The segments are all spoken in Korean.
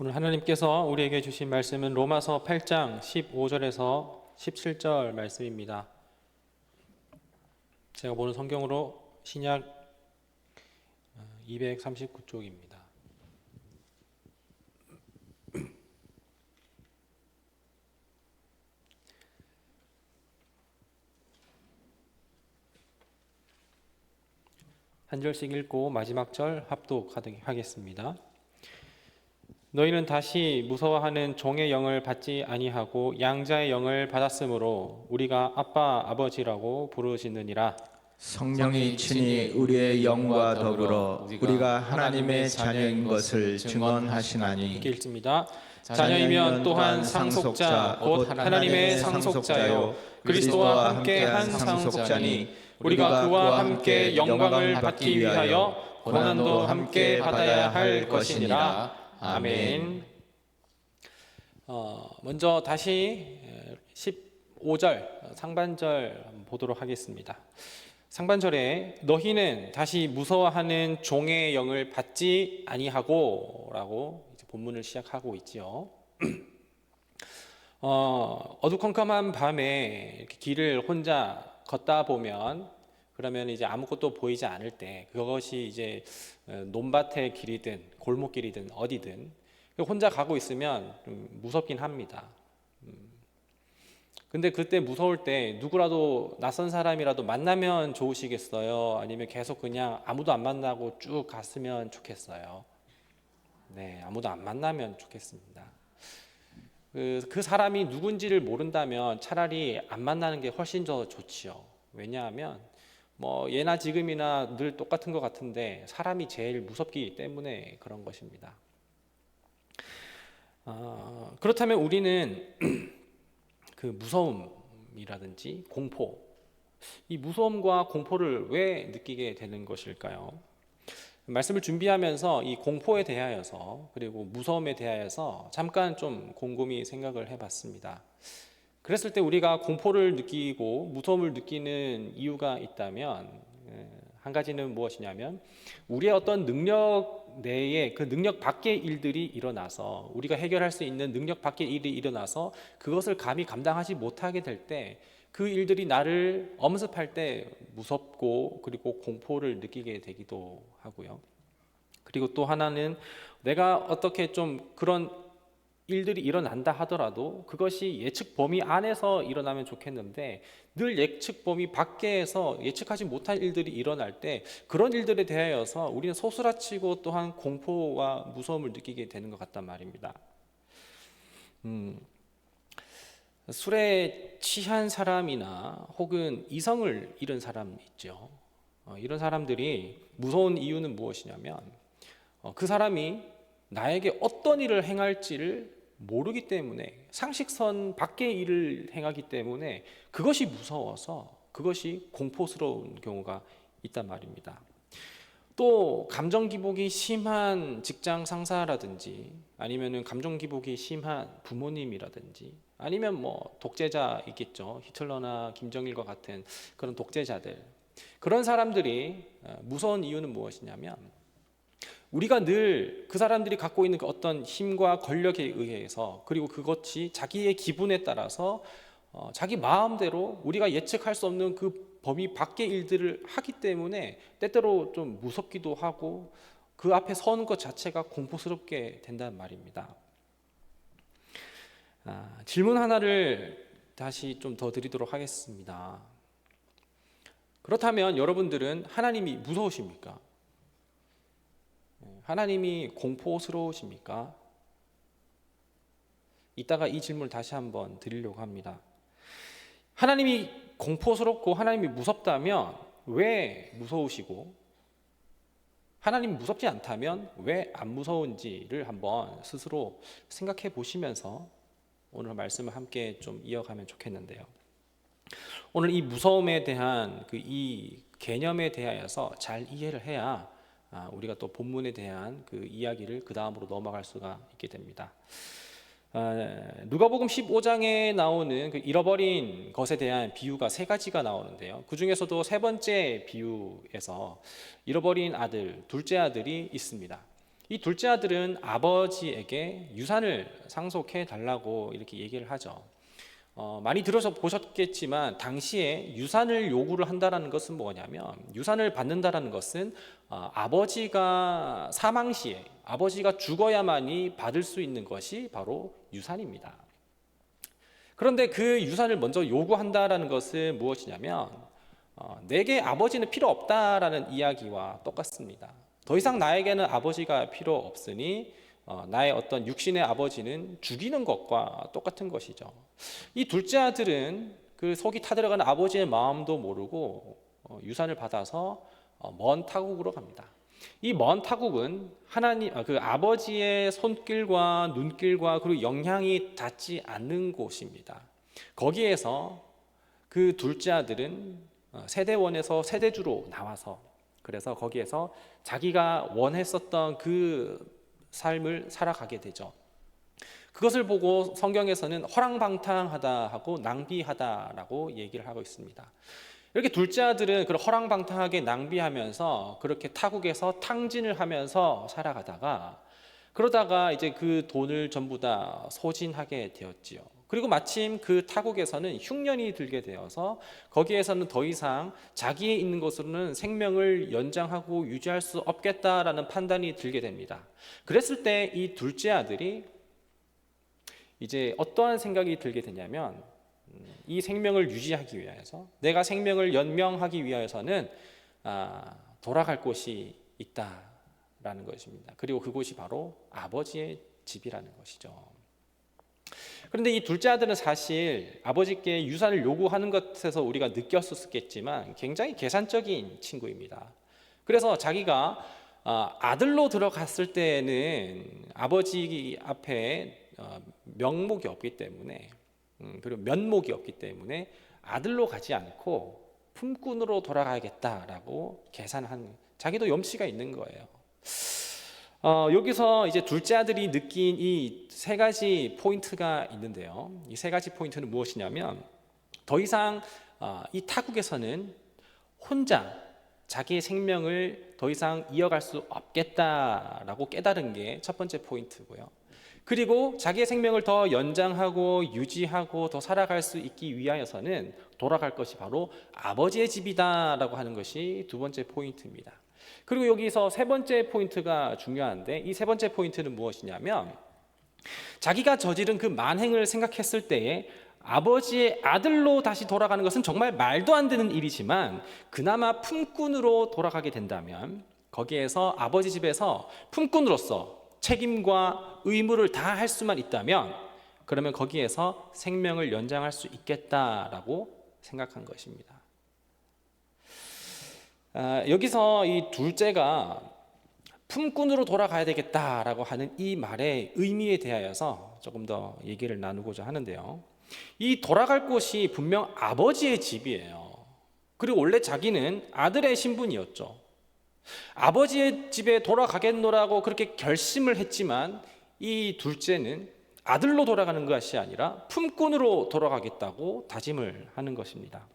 오늘 하나님께서 우리에게 주신 말씀은 로마서 8장 15절에서 17절 말씀입니다. 제가 보는 성경으로 신약 239쪽입니다. 한 절씩 읽고 마지막 절 합독하겠습니다. 너희는 다시 무서워하는 종의 영을 받지 아니하고 양자의 영을 받았으므로 우리가 아빠 아버지라고 부르시느니라. 성령이 친히 우리의 영과 더불어 우리가 하나님의 자녀인 것을 증언하시나니. 이렇게 읽습니다. 자녀이면 또한 상속자 곧 하나님의 상속자요 그리스도와 함께 한 상속자니 우리가 그와 함께 영광을 받기 위하여 고난도 함께 받아야 할 것이니라. 아멘. 먼저 다시 15절 상반절 보도록 하겠습니다. 상반절에 너희는 다시 무서워하는 종의 영을 받지 아니하고 라고 본문을 시작하고 있지요. 어두컴컴한 밤에 이렇게 길을 혼자 걷다 보면 그러면 이제 아무것도 보이지 않을 때 그것이 이제 논밭의 길이든 골목길이든 어디든 혼자 가고 있으면 좀 무섭긴 합니다. 근데 그때 무서울 때 누구라도 낯선 사람이라도 만나면 좋으시겠어요? 아니면 계속 그냥 아무도 안 만나고 쭉 갔으면 좋겠어요? 네, 아무도 안 만나면 좋겠습니다. 그 사람이 누군지를 모른다면 차라리 안 만나는 게 훨씬 더 좋지요. 왜냐하면 뭐 예나 지금이나 늘 똑같은 것 같은데 사람이 제일 무섭기 때문에 그런 것입니다. 그렇다면 우리는 그 무서움이라든지 공포, 이 무서움과 공포를 왜 느끼게 되는 것일까요? 말씀을 준비하면서 이 공포에 대하여서 그리고 무서움에 대하여서 잠깐 좀 곰곰이 생각을 해봤습니다. 그랬을 때 우리가 공포를 느끼고 무서움을 느끼는 이유가 있다면 한 가지는 무엇이냐면 우리의 어떤 능력 내에 그 능력 밖의 일들이 일어나서 우리가 해결할 수 있는 능력 밖의 일이 일어나서 그것을 감히 감당하지 못하게 될 때 그 일들이 나를 엄습할 때 무섭고 그리고 공포를 느끼게 되기도 하고요. 그리고 또 하나는 내가 어떻게 좀 그런 일들이 일어난다 하더라도 그것이 예측 범위 안에서 일어나면 좋겠는데 늘 예측 범위 밖에서 예측하지 못할 일들이 일어날 때 그런 일들에 대하여서 우리는 소스라치고 또한 공포와 무서움을 느끼게 되는 것 같단 말입니다. 술에 취한 사람이나 혹은 이성을 잃은 사람 있죠. 이런 사람들이 무서운 이유는 무엇이냐면 그 사람이 나에게 어떤 일을 행할지를 모르기 때문에 상식선 밖의 일을 행하기 때문에 그것이 무서워서 그것이 공포스러운 경우가 있단 말입니다. 또 감정 기복이 심한 직장 상사라든지 아니면은 감정 기복이 심한 부모님이라든지 아니면 뭐 독재자 있겠죠. 히틀러나 김정일과 같은 그런 독재자들, 그런 사람들이 무서운 이유는 무엇이냐면 우리가 늘 그 사람들이 갖고 있는 그 어떤 힘과 권력에 의해서 그리고 그것이 자기의 기분에 따라서 자기 마음대로 우리가 예측할 수 없는 그 범위 밖의 일들을 하기 때문에 때때로 좀 무섭기도 하고 그 앞에 서는 것 자체가 공포스럽게 된다는 말입니다. 질문 하나를 다시 좀 더 드리도록 하겠습니다. 그렇다면 여러분들은 하나님이 무서우십니까? 하나님이 공포스러우십니까? 이따가 이 질문을 다시 한번 드리려고 합니다. 하나님이 공포스럽고 하나님이 무섭다면 왜 무서우시고 하나님이 무섭지 않다면 왜 안 무서운지를 한번 스스로 생각해 보시면서 오늘 말씀을 함께 좀 이어가면 좋겠는데요. 오늘 이 무서움에 대한 이 개념에 대하여서 잘 이해를 해야 우리가 또 본문에 대한 그 이야기를 그 다음으로 넘어갈 수가 있게 됩니다. 누가복음 15장에 나오는 그 잃어버린 것에 대한 비유가 세 가지가 나오는데요. 그 중에서도 세 번째 비유에서 잃어버린 아들, 둘째 아들이 있습니다. 이 둘째 아들은 아버지에게 유산을 상속해 달라고 이렇게 얘기를 하죠. 많이 들어서 보셨겠지만 당시에 유산을 요구를 한다라는 것은 뭐냐면, 유산을 받는다라는 것은 아버지가 사망 시에, 아버지가 죽어야만이 받을 수 있는 것이 바로 유산입니다. 그런데 그 유산을 먼저 요구한다라는 것은 무엇이냐면, 내게 아버지는 필요 없다라는 이야기와 똑같습니다. 더 이상 나에게는 아버지가 필요 없으니 나의 어떤 육신의 아버지는 죽이는 것과 똑같은 것이죠. 이 둘째 아들은 그 속이 타들어가는 아버지의 마음도 모르고 유산을 받아서 먼 타국으로 갑니다. 이 먼 타국은 하나님, 그 아버지의 손길과 눈길과 그리고 영향이 닿지 않는 곳입니다. 거기에서 그 둘째 아들은 세대원에서 세대주로 나와서, 그래서 거기에서 자기가 원했었던 그 삶을 살아가게 되죠. 그것을 보고 성경에서는 허랑방탕하다 하고 낭비하다라고 얘기를 하고 있습니다. 이렇게 둘째 아들은 그런 허랑방탕하게 낭비하면서 그렇게 타국에서 탕진을 하면서 살아가다가, 그러다가 이제 그 돈을 전부 다 소진하게 되었지요. 그리고 마침 그 타국에서는 흉년이 들게 되어서 거기에서는 더 이상 자기의 있는 것으로는 생명을 연장하고 유지할 수 없겠다라는 판단이 들게 됩니다. 그랬을 때 이 둘째 아들이 이제 어떠한 생각이 들게 되냐면, 이 생명을 유지하기 위해서, 내가 생명을 연명하기 위해서는 돌아갈 곳이 있다라는 것입니다. 그리고 그곳이 바로 아버지의 집이라는 것이죠. 그런데 이 둘째 아들은 사실 아버지께 유산을 요구하는 것에서 우리가 느꼈었겠지만 굉장히 계산적인 친구입니다. 그래서 자기가 아들로 들어갔을 때는 아버지 앞에 명목이 없기 때문에, 그리고 면목이 없기 때문에 아들로 가지 않고 품꾼으로 돌아가야겠다라고 계산한, 자기도 염치가 있는 거예요. 여기서 이제 둘째 아들이 느낀 이 세 가지 포인트가 있는데요. 이 세 가지 포인트는 무엇이냐면, 더 이상 이 타국에서는 혼자 자기의 생명을 더 이상 이어갈 수 없겠다라고 깨달은 게 첫 번째 포인트고요. 그리고 자기의 생명을 더 연장하고 유지하고 더 살아갈 수 있기 위하여서는 돌아갈 것이 바로 아버지의 집이다라고 하는 것이 두 번째 포인트입니다. 그리고 여기서 세 번째 포인트가 중요한데, 이 세 번째 포인트는 무엇이냐면, 자기가 저지른 그 만행을 생각했을 때에 아버지의 아들로 다시 돌아가는 것은 정말 말도 안 되는 일이지만, 그나마 품꾼으로 돌아가게 된다면, 거기에서 아버지 집에서 품꾼으로서 책임과 의무를 다할 수만 있다면, 그러면 거기에서 생명을 연장할 수 있겠다라고 생각한 것입니다. 여기서 이 둘째가 품꾼으로 돌아가야 되겠다라고 하는 이 말의 의미에 대하여서 조금 더 얘기를 나누고자 하는데요. 이 돌아갈 곳이 분명 아버지의 집이에요. 그리고 원래 자기는 아들의 신분이었죠. 아버지의 집에 돌아가겠노라고 그렇게 결심을 했지만, 이 둘째는 아들로 돌아가는 것이 아니라 품꾼으로 돌아가겠다고 다짐을 하는 것입니다.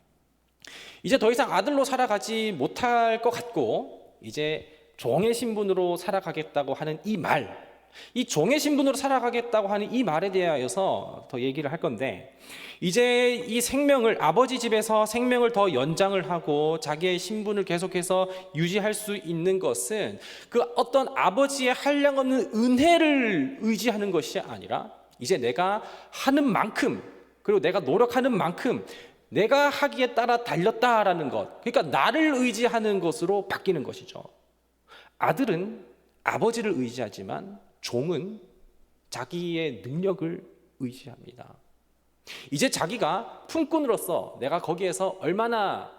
이제 더 이상 아들로 살아가지 못할 것 같고, 이제 종의 신분으로 살아가겠다고 하는 이 말, 이 종의 신분으로 살아가겠다고 하는 이 말에 대하여서 더 얘기를 할 건데, 이제 이 생명을, 아버지 집에서 생명을 더 연장을 하고 자기의 신분을 계속해서 유지할 수 있는 것은 그 어떤 아버지의 한량없는 은혜를 의지하는 것이 아니라, 이제 내가 하는 만큼, 그리고 내가 노력하는 만큼 내가 하기에 따라 달렸다라는 것, 그러니까 나를 의지하는 것으로 바뀌는 것이죠. 아들은 아버지를 의지하지만 종은 자기의 능력을 의지합니다. 이제 자기가 품꾼으로서 내가 거기에서 얼마나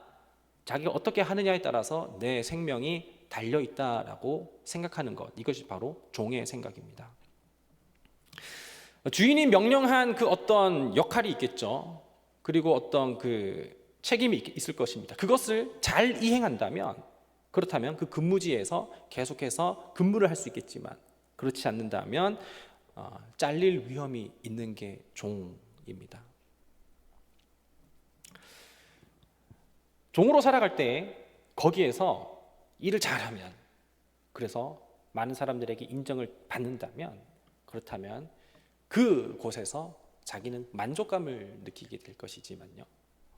자기가 어떻게 하느냐에 따라서 내 생명이 달려있다라고 생각하는 것, 이것이 바로 종의 생각입니다. 주인이 명령한 그 어떤 역할이 있겠죠. 그리고 어떤 그 책임이 있을 것입니다. 그것을 잘 이행한다면, 그렇다면 그 근무지에서 계속해서 근무를 할 수 있겠지만, 그렇지 않는다면 잘릴 위험이 있는 게 종입니다. 종으로 살아갈 때 거기에서 일을 잘하면, 그래서 많은 사람들에게 인정을 받는다면, 그렇다면 그 곳에서 자기는 만족감을 느끼게 될 것이지만요.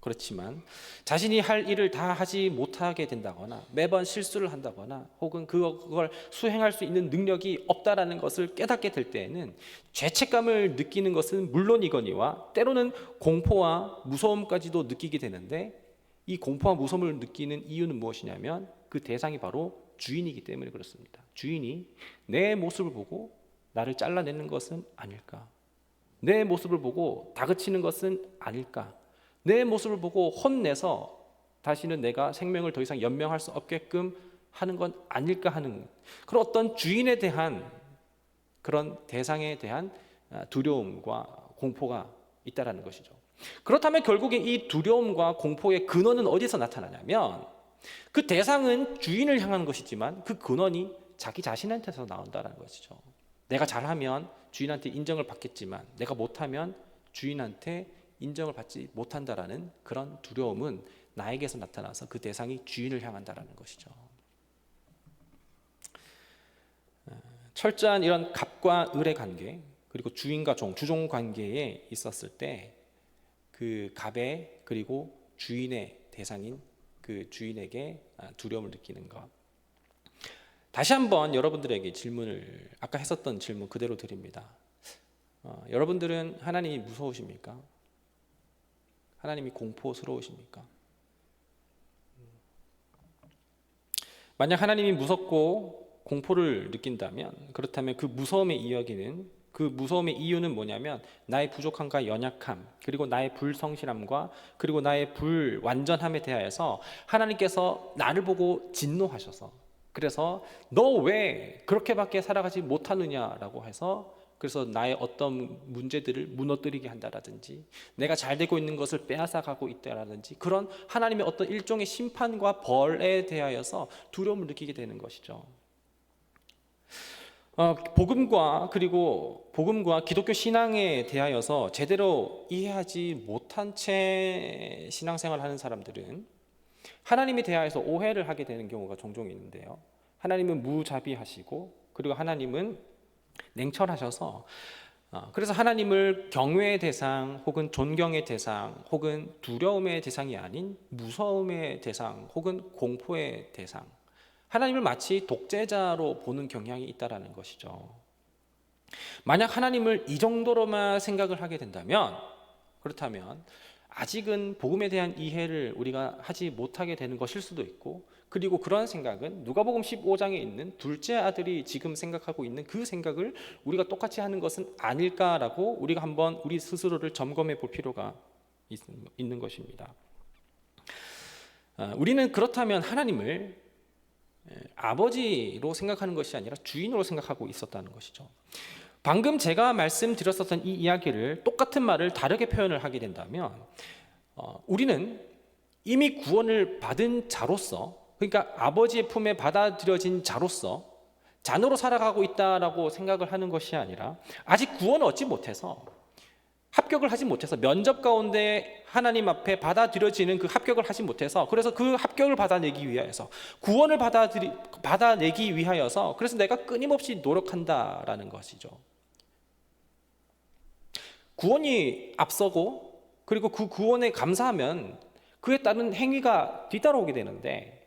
그렇지만 자신이 할 일을 다 하지 못하게 된다거나 매번 실수를 한다거나 혹은 그걸 수행할 수 있는 능력이 없다라는 것을 깨닫게 될 때에는 죄책감을 느끼는 것은 물론이거니와 때로는 공포와 무서움까지도 느끼게 되는데, 이 공포와 무서움을 느끼는 이유는 무엇이냐면 그 대상이 바로 주인이기 때문에 그렇습니다. 주인이 내 모습을 보고 나를 잘라내는 것은 아닐까? 내 모습을 보고 다그치는 것은 아닐까? 내 모습을 보고 혼내서 다시는 내가 생명을 더 이상 연명할 수 없게끔 하는 건 아닐까 하는 그런 어떤 주인에 대한, 그런 대상에 대한 두려움과 공포가 있다라는 것이죠. 그렇다면 결국에 이 두려움과 공포의 근원은 어디서 나타나냐면, 그 대상은 주인을 향한 것이지만 그 근원이 자기 자신한테서 나온다는 것이죠. 내가 잘하면 주인한테 인정을 받겠지만 내가 못하면 주인한테 인정을 받지 못한다라는 그런 두려움은 나에게서 나타나서 그 대상이 주인을 향한다라는 것이죠. 철저한 이런 갑과 을의 관계, 그리고 주인과 종, 주종 관계에 있었을 때 그 갑의 그리고 주인의 대상인 그 주인에게 두려움을 느끼는 것. 다시 한번 여러분들에게 질문을, 아까 했었던 질문 그대로 드립니다. 여러분들은 하나님이 무서우십니까? 하나님이 공포스러우십니까? 만약 하나님이 무섭고 공포를 느낀다면, 그렇다면 그 무서움의 이유는 뭐냐면 나의 부족함과 연약함, 그리고 나의 불성실함과 그리고 나의 불완전함에 대하여서 하나님께서 나를 보고 진노하셔서, 그래서 너 왜 그렇게밖에 살아가지 못하느냐라고 해서, 그래서 나의 어떤 문제들을 무너뜨리게 한다라든지 내가 잘 되고 있는 것을 빼앗아가고 있다라든지 그런 하나님의 어떤 일종의 심판과 벌에 대하여서 두려움을 느끼게 되는 것이죠. 복음과 기독교 신앙에 대하여서 제대로 이해하지 못한 채 신앙생활을 하는 사람들은 하나님에 대하여서 오해를 하게 되는 경우가 종종 있는데요. 하나님은 무자비하시고 그리고 하나님은 냉철하셔서, 그래서 하나님을 경외의 대상 혹은 존경의 대상 혹은 두려움의 대상이 아닌 무서움의 대상 혹은 공포의 대상, 하나님을 마치 독재자로 보는 경향이 있다라는 것이죠. 만약 하나님을 이 정도로만 생각을 하게 된다면, 그렇다면 아직은 복음에 대한 이해를 우리가 하지 못하게 되는 것일 수도 있고, 그리고 그런 생각은 누가복음 15장에 있는 둘째 아들이 지금 생각하고 있는 그 생각을 우리가 똑같이 하는 것은 아닐까라고 우리가 한번 우리 스스로를 점검해 볼 필요가 있는 것입니다. 우리는 그렇다면 하나님을 아버지로 생각하는 것이 아니라 주인으로 생각하고 있었다는 것이죠. 방금 제가 말씀드렸었던 이 이야기를 똑같은 말을 다르게 표현을 하게 된다면, 우리는 이미 구원을 받은 자로서, 그러니까 아버지의 품에 받아들여진 자로서 자녀로 살아가고 있다라고 생각을 하는 것이 아니라, 아직 구원을 얻지 못해서, 합격을 하지 못해서, 면접 가운데 하나님 앞에 받아들여지는 그 합격을 하지 못해서, 그래서 그 합격을 받아내기 위하여서, 구원을 받아내기 위하여서 그래서 내가 끊임없이 노력한다라는 것이죠. 구원이 앞서고 그리고 그 구원에 감사하면 그에 따른 행위가 뒤따라오게 되는데,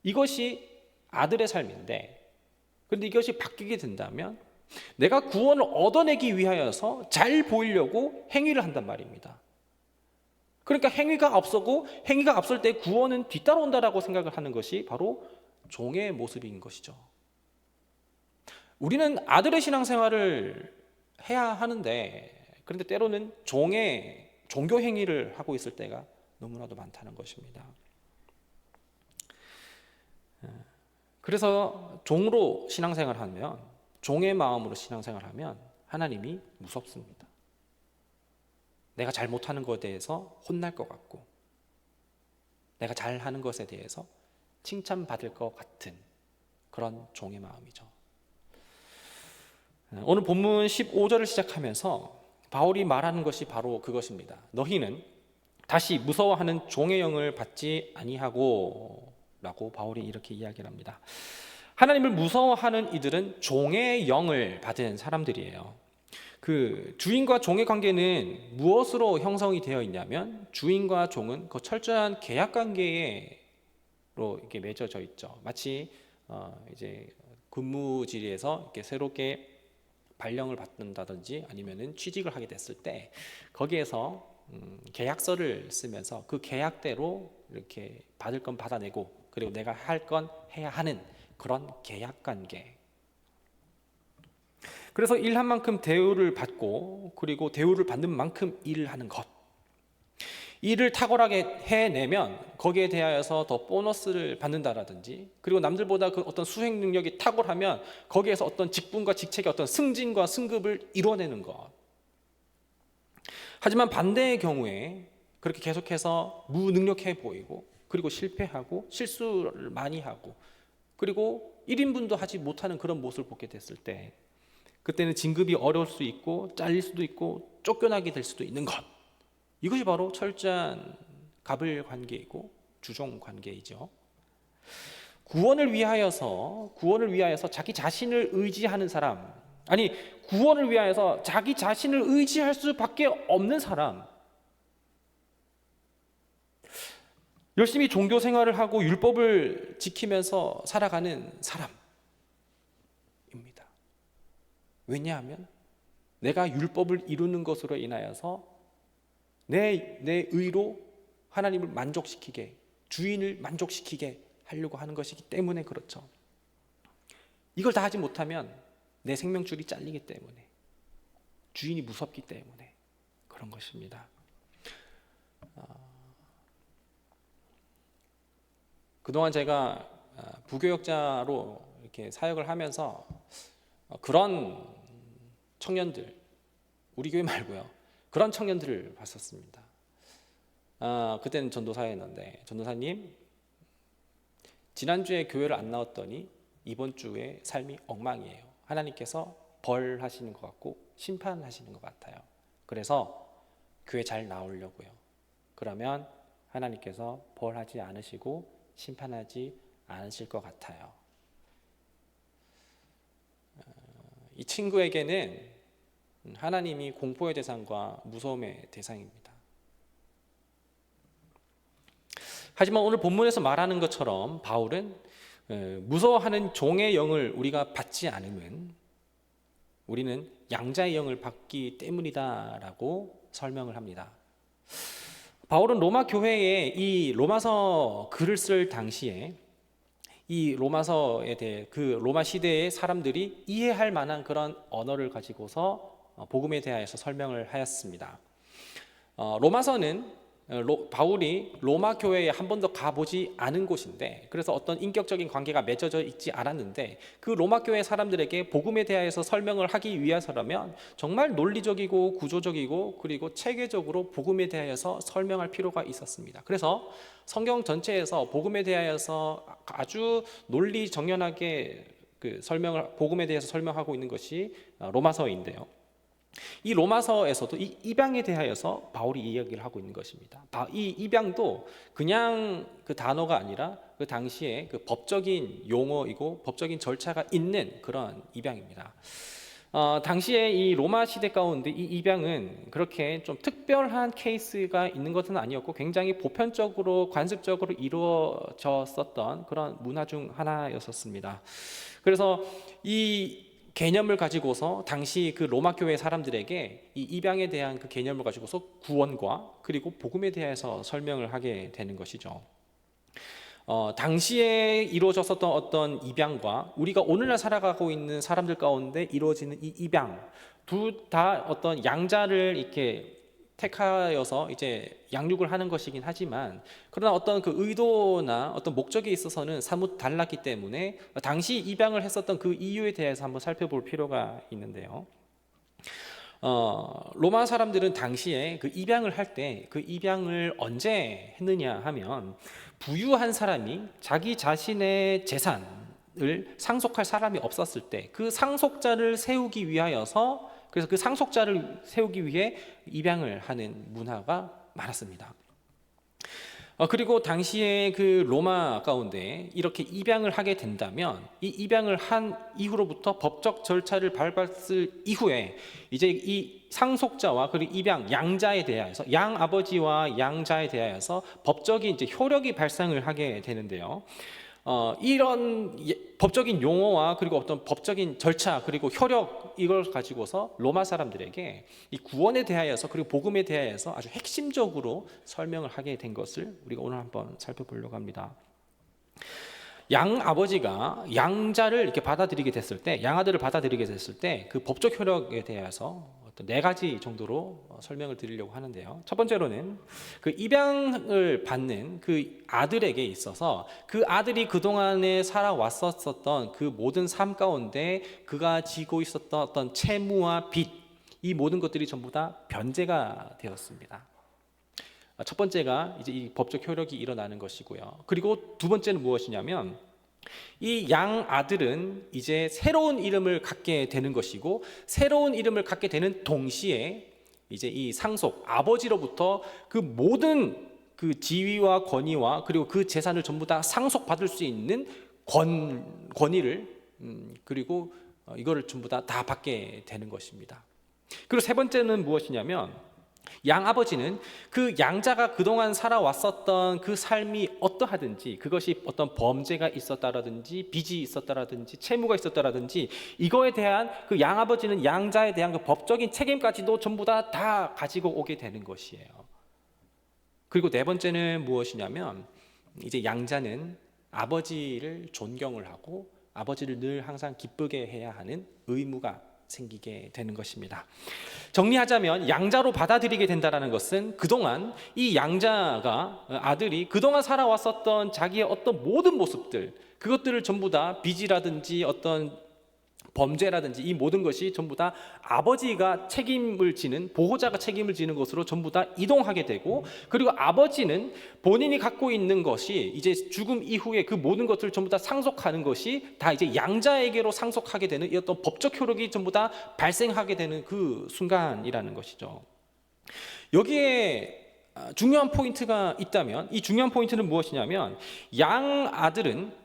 이것이 아들의 삶인데, 그런데 이것이 바뀌게 된다면 내가 구원을 얻어내기 위하여서 잘 보이려고 행위를 한단 말입니다. 그러니까 행위가 앞서고 행위가 앞설 때 구원은 뒤따라온다라고 생각을 하는 것이 바로 종의 모습인 것이죠. 우리는 아들의 신앙생활을 해야 하는데, 그런데 때로는 종의 종교 행위를 하고 있을 때가 너무나도 많다는 것입니다. 그래서 종으로 신앙생활하면, 종의 마음으로 신앙생활하면 하나님이 무섭습니다. 내가 잘 못하는 것에 대해서 혼날 것 같고, 내가 잘하는 것에 대해서 칭찬받을 것 같은 그런 종의 마음이죠. 오늘 본문 15절을 시작하면서 바울이 말하는 것이 바로 그것입니다. 너희는 다시 무서워하는 종의 영을 받지 아니하고, 라고 바울이 이렇게 이야기를 합니다. 하나님을 무서워하는 이들은 종의 영을 받은 사람들이에요. 그 주인과 종의 관계는 무엇으로 형성이 되어 있냐면 주인과 종은 그 철저한 계약 관계로 이렇게 맺어져 있죠. 마치 이제 근무지에서 이렇게 새롭게 발령을 받는다든지 아니면은 취직을 하게 됐을 때 거기에서 계약서를 쓰면서 그 계약대로 이렇게 받을 건 받아내고 그리고 내가 할 건 해야 하는 그런 계약 관계. 그래서 일한 만큼 대우를 받고 그리고 대우를 받는 만큼 일을 하는 것. 일을 탁월하게 해내면 거기에 대하여서 더 보너스를 받는다라든지 그리고 남들보다 그 어떤 수행 능력이 탁월하면 거기에서 어떤 직분과 직책의 어떤 승진과 승급을 이뤄내는 것. 하지만 반대의 경우에 그렇게 계속해서 무능력해 보이고 그리고 실패하고 실수를 많이 하고 그리고 1인분도 하지 못하는 그런 모습을 보게 됐을 때 그때는 진급이 어려울 수 있고 잘릴 수도 있고 쫓겨나게 될 수도 있는 것. 이것이 바로 철저한 갑을 관계이고 주종 관계이죠. 구원을 위하여서 자기 자신을 의지하는 사람, 아니 구원을 위하여서 자기 자신을 의지할 수밖에 없는 사람, 열심히 종교 생활을 하고 율법을 지키면서 살아가는 사람입니다. 왜냐하면 내가 율법을 이루는 것으로 인하여서 내 의로 하나님을 만족시키게, 주인을 만족시키게 하려고 하는 것이기 때문에 그렇죠. 이걸 다 하지 못하면 내 생명줄이 잘리기 때문에, 주인이 무섭기 때문에 그런 것입니다. 그동안 제가 부교역자로 이렇게 사역을 하면서 그런 청년들, 우리 교회 말고요, 그런 청년들을 봤었습니다. 그때는 전도사였는데, 전도사님 지난주에 교회를 안 나왔더니 이번 주에 삶이 엉망이에요. 하나님께서 벌하시는 것 같고 심판하시는 것 같아요. 그래서 교회 잘 나오려고요. 그러면 하나님께서 벌하지 않으시고 심판하지 않으실 것 같아요. 이 친구에게는 하나님이 공포의 대상과 무서움의 대상입니다. 하지만 오늘 본문에서 말하는 것처럼 바울은 무서워하는 종의 영을 우리가 받지 않으면 우리는 양자의 영을 받기 때문이다라고 설명을 합니다. 바울은 로마 교회에 이 로마서 글을 쓸 당시에 이 로마서에 대해 그 로마 시대의 사람들이 이해할 만한 그런 언어를 가지고서 복음에 대하여서 설명을 하였습니다. 로마서는 바울이 로마 교회에 한 번도 가보지 않은 곳인데, 그래서 어떤 인격적인 관계가 맺어져 있지 않았는데 그 로마 교회 사람들에게 복음에 대하여서 설명을 하기 위해서라면 정말 논리적이고 구조적이고 그리고 체계적으로 복음에 대하여서 설명할 필요가 있었습니다. 그래서 성경 전체에서 복음에 대하여서 아주 논리 정연하게 복음에 대해서 설명하고 있는 것이 로마서인데요. 이 로마서에서도 이 입양에 대하여서 바울이 이야기를 하고 있는 것입니다. 이 입양도 그냥 그 단어가 아니라 그 당시에 그 법적인 용어이고 법적인 절차가 있는 그런 입양입니다. 당시에 이 로마 시대 가운데 이 입양은 그렇게 좀 특별한 케이스가 있는 것은 아니었고 굉장히 보편적으로 관습적으로 이루어졌었던 그런 문화 중 하나였었습니다. 그래서 이 개념을 가지고서 당시 그 로마 교회 사람들에게 이 입양에 대한 그 개념을 가지고서 구원과 그리고 복음에 대해서 설명을 하게 되는 것이죠. 당시에 이루어졌었던 어떤 입양과 우리가 오늘날 살아가고 있는 사람들 가운데 이루어지는 이 입양 둘 다 어떤 양자를 이렇게 택하여서 이제 양육을 하는 것이긴 하지만 그러나 어떤 그 의도나 어떤 목적에 있어서는 사뭇 달랐기 때문에 당시 입양을 했었던 그 이유에 대해서 한번 살펴볼 필요가 있는데요. 로마 사람들은 당시에 그 입양을 할 때 그 입양을 언제 했느냐 하면 부유한 사람이 자기 자신의 재산을 상속할 사람이 없었을 때 그 상속자를 세우기 위하여서 그래서 그 상속자를 세우기 위해 입양을 하는 문화가 많았습니다. 그리고 당시에 그 로마 가운데 이렇게 입양을 하게 된다면 이 입양을 한 이후로부터 법적 절차를 밟았을 이후에 이제 이 상속자와 그리고 입양 양자에 대하여서 양 아버지와 양자에 대하여서 법적인 이제 효력이 발생을 하게 되는데요. 이런 법적인 용어와 그리고 어떤 법적인 절차 그리고 효력 이걸 가지고서 로마 사람들에게 이 구원에 대하여서 그리고 복음에 대하여서 아주 핵심적으로 설명을 하게 된 것을 우리가 오늘 한번 살펴보려고 합니다. 양 아버지가 양자를 이렇게 받아들이게 됐을 때, 양아들을 받아들이게 됐을 때 그 법적 효력에 대해서 어떤 4가지 정도로 설명을 드리려고 하는데요. 첫 번째로는 그 입양을 받는 그 아들에게 있어서 그 아들이 그동안에 살아왔었던 그 모든 삶 가운데 그가 지고 있었던 어떤 채무와 빚, 이 모든 것들이 전부 다 변제가 되었습니다. 첫 번째가 이제 이 법적 효력이 일어나는 것이고요. 그리고 두 번째는 무엇이냐면 이 양 아들은 이제 새로운 이름을 갖게 되는 것이고 새로운 이름을 갖게 되는 동시에 이제 이 상속 아버지로부터 그 모든 그 지위와 권위와 그리고 그 재산을 전부 다 상속받을 수 있는 권위를 그리고 이거를 전부 다 받게 되는 것입니다. 그리고 세 번째는 무엇이냐면 양 아버지는 그 양자가 그동안 살아왔었던 그 삶이 어떠하든지 그것이 어떤 범죄가 있었다라든지 빚이 있었다라든지 채무가 있었다라든지 이거에 대한 그 양 아버지는 양자에 대한 그 법적인 책임까지도 전부 다 가지고 오게 되는 것이에요. 그리고 네 번째는 무엇이냐면 이제 양자는 아버지를 존경을 하고 아버지를 늘 항상 기쁘게 해야 하는 의무가 생기게 되는 것입니다. 정리하자면 양자로 받아들이게 된다는 것은 그동안 이 양자가 아들이 그동안 살아왔었던 자기의 어떤 모든 모습들 그것들을 전부 다 빚이라든지 어떤 범죄라든지 이 모든 것이 전부 다 아버지가 책임을 지는 보호자가 책임을 지는 것으로 전부 다 이동하게 되고 그리고 아버지는 본인이 갖고 있는 것이 이제 죽음 이후에 그 모든 것들을 전부 다 상속하는 것이 다 이제 양자에게로 상속하게 되는 이 어떤 법적 효력이 전부 다 발생하게 되는 그 순간이라는 것이죠. 여기에 중요한 포인트가 있다면 이 중요한 포인트는 무엇이냐면 양 아들은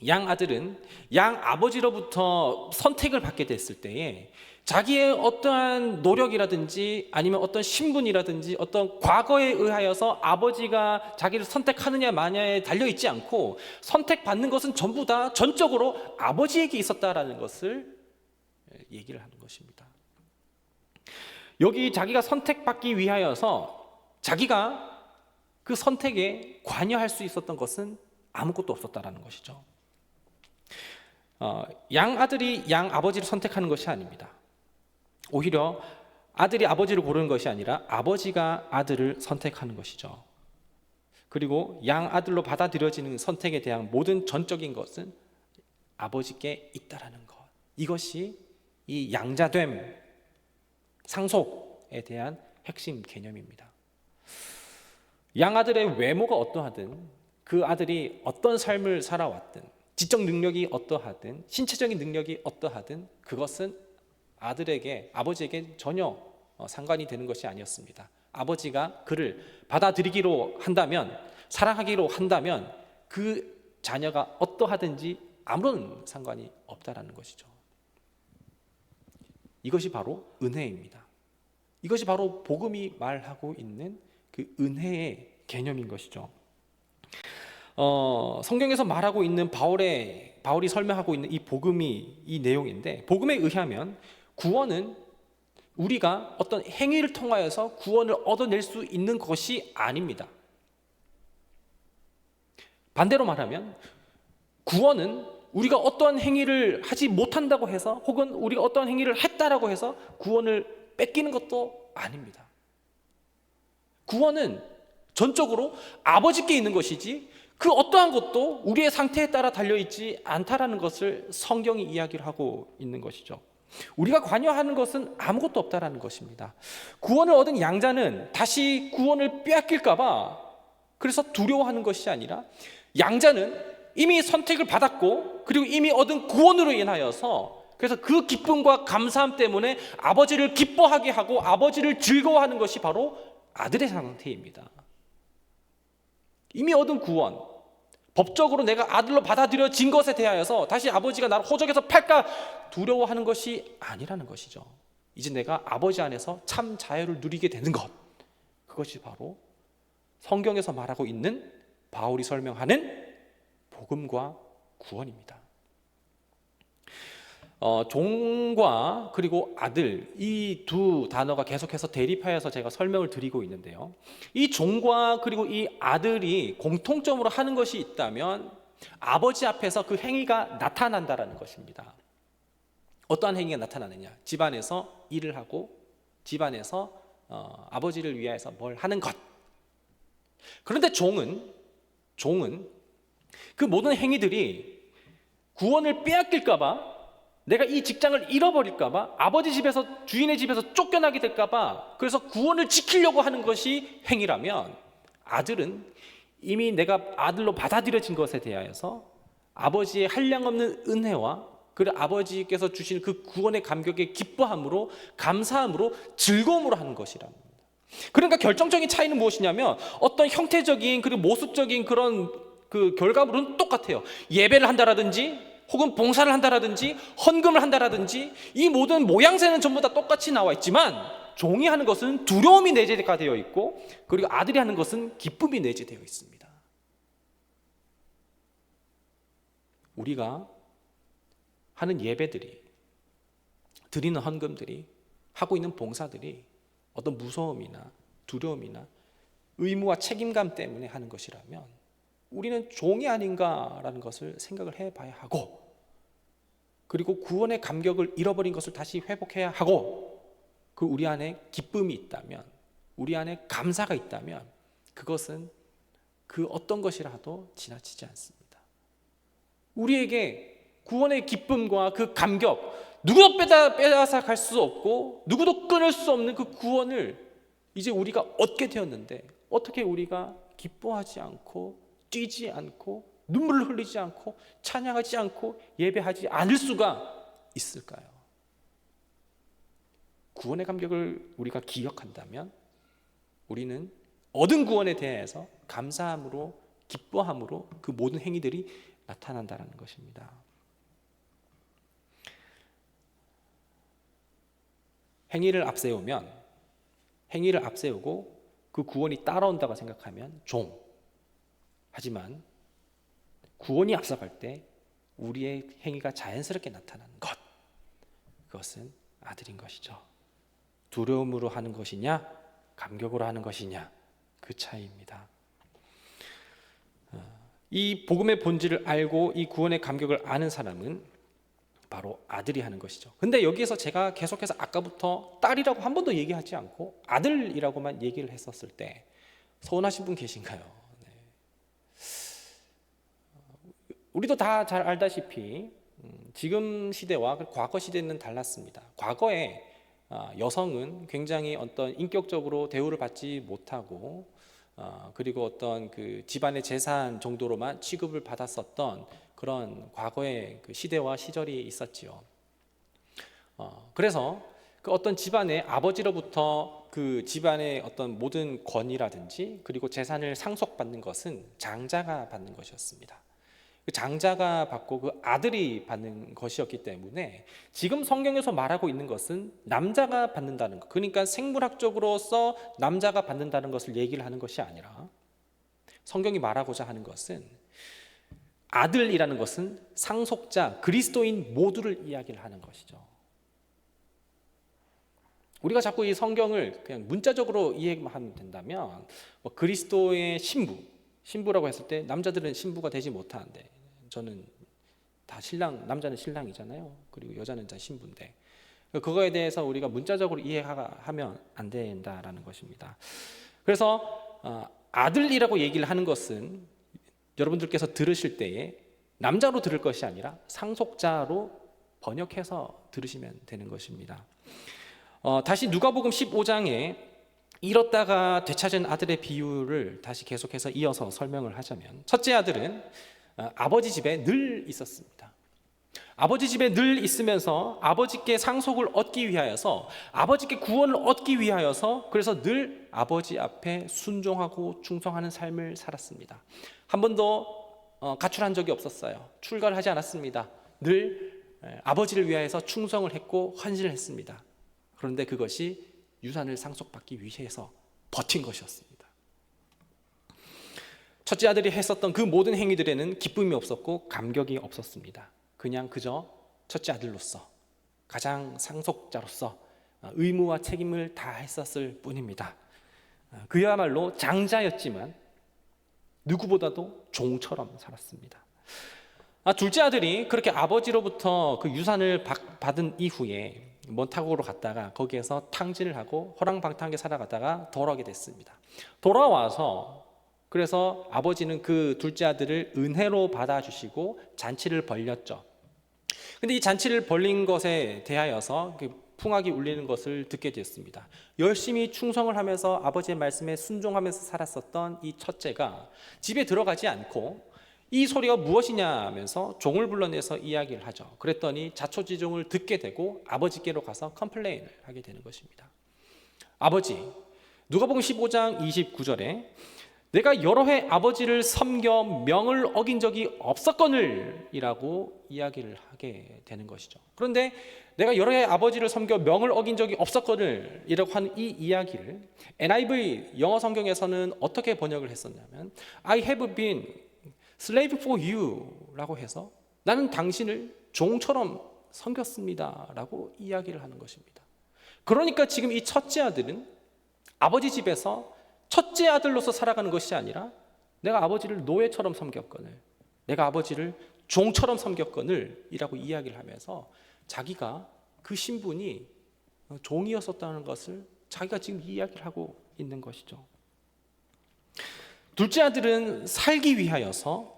양 아버지로부터 선택을 받게 됐을 때에 자기의 어떠한 노력이라든지 아니면 어떤 신분이라든지 어떤 과거에 의하여서 아버지가 자기를 선택하느냐 마냐에 달려있지 않고 선택받는 것은 전부 다 전적으로 아버지에게 있었다라는 것을 얘기를 하는 것입니다. 여기 자기가 선택받기 위하여서 자기가 그 선택에 관여할 수 있었던 것은 아무것도 없었다라는 것이죠. 양 아들이 양 아버지를 선택하는 것이 아닙니다. 오히려 아들이 아버지를 고르는 것이 아니라 아버지가 아들을 선택하는 것이죠. 그리고 양 아들로 받아들여지는 선택에 대한 모든 전적인 것은 아버지께 있다라는 것. 이것이 이 양자됨, 상속에 대한 핵심 개념입니다. 양 아들의 외모가 어떠하든 그 아들이 어떤 삶을 살아왔든 지적 능력이 어떠하든 신체적인 능력이 어떠하든 그것은 아버지에게 전혀 상관이 되는 것이 아니었습니다. 아버지가 그를 받아들이기로 한다면 사랑하기로 한다면 그 자녀가 어떠하든지 아무런 상관이 없다라는 것이죠. 이것이 바로 은혜입니다. 이것이 바로 복음이 말하고 있는 그 은혜의 개념인 것이죠. 성경에서 말하고 있는 바울이 설명하고 있는 이 복음이 이 내용인데 복음에 의하면 구원은 우리가 어떤 행위를 통하여서 구원을 얻어낼 수 있는 것이 아닙니다. 반대로 말하면 구원은 우리가 어떠한 행위를 하지 못한다고 해서 혹은 우리가 어떠한 행위를 했다라고 해서 구원을 뺏기는 것도 아닙니다. 구원은 전적으로 아버지께 있는 것이지 그 어떠한 것도 우리의 상태에 따라 달려있지 않다라는 것을 성경이 이야기를 하고 있는 것이죠. 우리가 관여하는 것은 아무것도 없다라는 것입니다. 구원을 얻은 양자는 다시 구원을 빼앗길까 봐 그래서 두려워하는 것이 아니라 양자는 이미 선택을 받았고 그리고 이미 얻은 구원으로 인하여서 그래서 그 기쁨과 감사함 때문에 아버지를 기뻐하게 하고 아버지를 즐거워하는 것이 바로 아들의 상태입니다. 이미 얻은 구원, 법적으로 내가 아들로 받아들여진 것에 대하여서 다시 아버지가 나를 호적에서 팔까 두려워하는 것이 아니라는 것이죠. 이제 내가 아버지 안에서 참 자유를 누리게 되는 것, 그것이 바로 성경에서 말하고 있는 바울이 설명하는 복음과 구원입니다. 종과 그리고 아들, 이 두 단어가 계속해서 대립하여서 제가 설명을 드리고 있는데요, 이 종과 그리고 이 아들이 공통점으로 하는 것이 있다면 아버지 앞에서 그 행위가 나타난다라는 것입니다. 어떠한 행위가 나타나느냐? 집안에서 일을 하고 집안에서 아버지를 위하여서 뭘 하는 것. 그런데 종은 그 모든 행위들이 구원을 빼앗길까 봐, 내가 이 직장을 잃어버릴까 봐, 아버지 집에서, 주인의 집에서 쫓겨나게 될까 봐, 그래서 구원을 지키려고 하는 것이 행위라면, 아들은 이미 내가 아들로 받아들여진 것에 대하여서 아버지의 한량없는 은혜와 그리고 아버지께서 주신 그 구원의 감격에 기뻐함으로, 감사함으로, 즐거움으로 하는 것이랍니다. 그러니까 결정적인 차이는 무엇이냐면, 어떤 형태적인 그리고 모습적인 그런 그 결과물은 똑같아요. 예배를 한다라든지 혹은 봉사를 한다라든지 헌금을 한다라든지 이 모든 모양새는 전부 다 똑같이 나와 있지만, 종이 하는 것은 두려움이 내재가 되어 있고, 그리고 아들이 하는 것은 기쁨이 내재되어 있습니다. 우리가 하는 예배들이, 드리는 헌금들이, 하고 있는 봉사들이 어떤 무서움이나 두려움이나 의무와 책임감 때문에 하는 것이라면 우리는 종이 아닌가라는 것을 생각을 해봐야 하고, 그리고 구원의 감격을 잃어버린 것을 다시 회복해야 하고, 그 우리 안에 기쁨이 있다면, 우리 안에 감사가 있다면 그것은 그 어떤 것이라도 지나치지 않습니다. 우리에게 구원의 기쁨과 그 감격, 누구도 빼앗아 갈 수 없고 누구도 끊을 수 없는 그 구원을 이제 우리가 얻게 되었는데, 어떻게 우리가 기뻐하지 않고 뛰지 않고 눈물을 흘리지 않고 찬양하지 않고 예배하지 않을 수가 있을까요? 구원의 감격을 우리가 기억한다면 우리는 얻은 구원에 대해서 감사함으로, 기뻐함으로 그 모든 행위들이 나타난다는 것입니다. 행위를 앞세우고 그 구원이 따라온다고 생각하면 종. 하지만 구원이 앞서갈 때 우리의 행위가 자연스럽게 나타나는 것, 그것은 아들인 것이죠. 두려움으로 하는 것이냐, 감격으로 하는 것이냐, 그 차이입니다. 이 복음의 본질을 알고 이 구원의 감격을 아는 사람은 바로 아들이 하는 것이죠. 근데 여기에서 제가 계속해서 아까부터 딸이라고 한 번도 얘기하지 않고 아들이라고만 얘기를 했었을 때 서운하신 분 계신가요? 우리도 다 잘 알다시피 지금 시대와 과거 시대는 달랐습니다. 과거에 여성은 굉장히 어떤 인격적으로 대우를 받지 못하고, 그리고 어떤 그 집안의 재산 정도로만 취급을 받았었던 그런 과거의 그 시대와 시절이 있었지요. 그래서 그 어떤 집안의 아버지로부터 그 집안의 어떤 모든 권위라든지 그리고 재산을 상속받는 것은 장자가 받는 것이었습니다. 그 장자가 받고 그 아들이 받는 것이었기 때문에 지금 성경에서 말하고 있는 것은 남자가 받는다는 것, 그러니까 생물학적으로서 남자가 받는다는 것을 얘기를 하는 것이 아니라, 성경이 말하고자 하는 것은 아들이라는 것은 상속자, 그리스도인 모두를 이야기를 하는 것이죠. 우리가 자꾸 이 성경을 그냥 문자적으로 이해하면 된다면, 그리스도의 신부라고 했을 때 남자들은 신부가 되지 못하는데, 저는 다 신랑, 남자는 신랑이잖아요. 그리고 여자는 다 신부인데, 그거에 대해서 우리가 문자적으로 이해하면 안 된다라는 것입니다. 그래서 아들이라고 얘기를 하는 것은 여러분들께서 들으실 때에 남자로 들을 것이 아니라 상속자로 번역해서 들으시면 되는 것입니다. 다시 누가복음 15장에 잃었다가 되찾은 아들의 비유를 다시 계속해서 이어서 설명을 하자면, 첫째 아들은 아버지 집에 늘 있었습니다. 아버지 집에 늘 있으면서 아버지께 상속을 얻기 위하여서, 아버지께 구원을 얻기 위하여서, 그래서 늘 아버지 앞에 순종하고 충성하는 삶을 살았습니다. 한 번도 가출한 적이 없었어요. 출가를 하지 않았습니다. 늘 아버지를 위하여서 충성을 했고 헌신을 했습니다. 그런데 그것이 유산을 상속받기 위해서 버틴 것이었습니다. 첫째 아들이 했었던 그 모든 행위들에는 기쁨이 없었고 감격이 없었습니다. 그냥 그저 첫째 아들로서, 가장 상속자로서 의무와 책임을 다했었을 뿐입니다. 그야말로 장자였지만 누구보다도 종처럼 살았습니다. 둘째 아들이 그렇게 아버지로부터 그 유산을 받은 이후에 먼 타국으로 갔다가 거기에서 탕진을 하고 호랑방탕하게 살아가다가 돌아오게 됐습니다. 돌아와서 그래서 아버지는 그 둘째 아들을 은혜로 받아주시고 잔치를 벌렸죠. 근데 이 잔치를 벌린 것에 대하여서 풍악이 울리는 것을 듣게 되었습니다. 열심히 충성을 하면서 아버지의 말씀에 순종하면서 살았었던 이 첫째가 집에 들어가지 않고 이 소리가 무엇이냐 하면서 종을 불러내서 이야기를 하죠. 그랬더니 자초지종을 듣게 되고 아버지께로 가서 컴플레인을 하게 되는 것입니다. 아버지, 누가복음 15장 29절에 내가 여러 해 아버지를 섬겨 명을 어긴 적이 없었거늘 이라고 이야기를 하게 되는 것이죠. 그런데 내가 여러 해 아버지를 섬겨 명을 어긴 적이 없었거늘 이라고 하는 이 이야기를 NIV 영어 성경에서는 어떻게 번역을 했었냐면 I have been slave for you 라고 해서 나는 당신을 종처럼 섬겼습니다 라고 이야기를 하는 것입니다. 그러니까 지금 이 첫째 아들은 아버지 집에서 첫째 아들로서 살아가는 것이 아니라 내가 아버지를 노예처럼 섬겼거늘, 내가 아버지를 종처럼 섬겼거늘 이라고 이야기를 하면서 자기가 그 신분이 종이었었다는 것을 자기가 지금 이야기를 하고 있는 것이죠. 둘째 아들은 살기 위하여서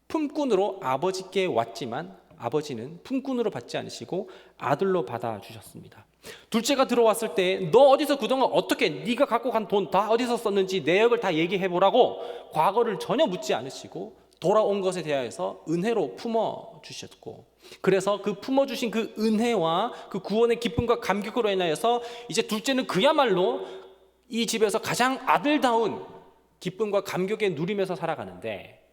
품꾼으로 아버지께 왔지만 아버지는 품꾼으로 받지 않으시고 아들로 받아주셨습니다. 둘째가 들어왔을 때 너 어디서 그동안 어떻게 네가 갖고 간 돈 다 어디서 썼는지 내역을 다 얘기해보라고 과거를 전혀 묻지 않으시고 돌아온 것에 대하여서 은혜로 품어주셨고, 그래서 그 품어주신 그 은혜와 그 구원의 기쁨과 감격으로 인하여서 이제 둘째는 그야말로 이 집에서 가장 아들다운 기쁨과 감격에 누리면서 살아가는데,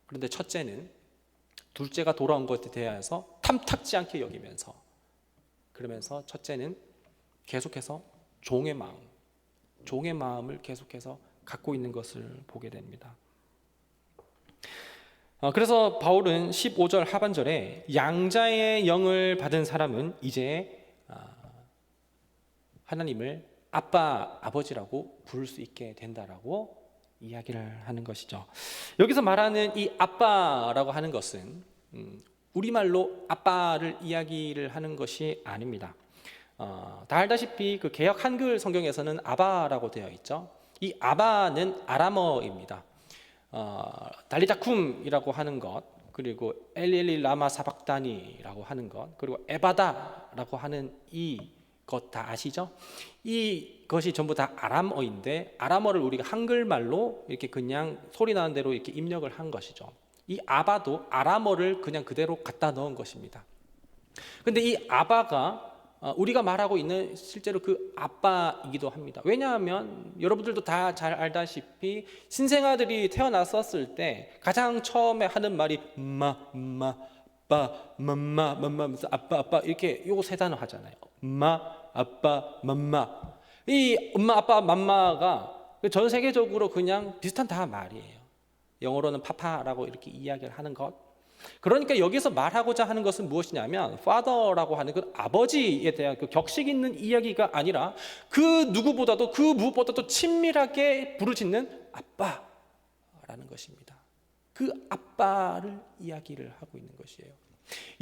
그런데 첫째는 둘째가 돌아온 것에 대하여서 탐탁지 않게 여기면서, 그러면서 첫째는 계속해서 종의 마음을 계속해서 갖고 있는 것을 보게 됩니다. 그래서 바울은 15절 하반절에 양자의 영을 받은 사람은 이제 하나님을 아빠, 아버지라고 부를 수 있게 된다라고 이야기를 하는 것이죠. 여기서 말하는 이 아빠라고 하는 것은 우리말로 아빠를 이야기를 하는 것이 아닙니다. 다 알다시피 그 개역 한글 성경에서는 아바라고 되어 있죠. 이 아바는 아람어입니다. 달리다쿰이라고 하는 것, 그리고 엘리엘리 라마 사박다니라고 하는 것, 그리고 에바다라고 하는 이것 다 아시죠? 이것이 전부 다 아람어인데 아람어를 우리가 한글말로 이렇게 그냥 소리 나는 대로 이렇게 입력을 한 것이죠. 이 아바도 아람어를 그냥 그대로 갖다 넣은 것입니다. 근데 이 아바가 우리가 말하고 있는 실제로 그 아빠이기도 합니다. 왜냐하면 여러분들도 다 잘 알다시피 신생아들이 태어났었을 때 가장 처음에 하는 말이 엄마, 아빠, 맘마 하면서 아빠 이렇게 요거 세 단어 하잖아요. 엄마, 아빠, 맘마. 이 엄마, 아빠, 맘마가 전 세계적으로 그냥 비슷한 다 말이에요. 영어로는 파파라고 이렇게 이야기를 하는 것. 그러니까 여기서 말하고자 하는 것은 무엇이냐면 father라고 하는 그 아버지에 대한 그 격식 있는 이야기가 아니라 그 누구보다도 그 무엇보다도 친밀하게 부르짖는 아빠라는 것입니다. 그 아빠를 이야기를 하고 있는 것이에요.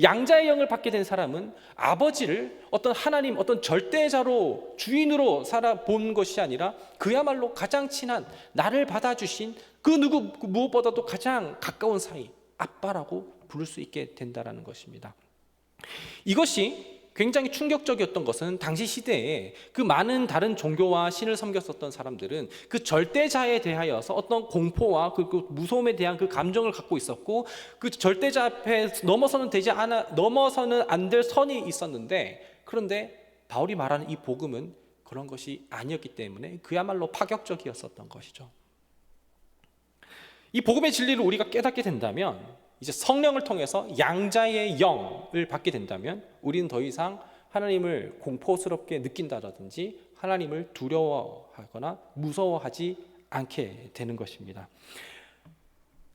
양자의 영을 받게 된 사람은 아버지를 어떤 하나님, 어떤 절대자로 주인으로 살아본 것이 아니라 그야말로 가장 친한 나를 받아주신 그 무엇보다도 가장 가까운 사이, 아빠라고 부를 수 있게 된다는 것입니다. 이것이 굉장히 충격적이었던 것은 당시 시대에 그 많은 다른 종교와 신을 섬겼었던 사람들은 그 절대자에 대하여서 어떤 공포와 그 무서움에 대한 그 감정을 갖고 있었고, 그 절대자 앞에 넘어서는 안 될 선이 있었는데, 그런데 바울이 말하는 이 복음은 그런 것이 아니었기 때문에 그야말로 파격적이었었던 것이죠. 이 복음의 진리를 우리가 깨닫게 된다면, 이제 성령을 통해서 양자의 영을 받게 된다면 우리는 더 이상 하나님을 공포스럽게 느낀다든지 하나님을 두려워하거나 무서워하지 않게 되는 것입니다.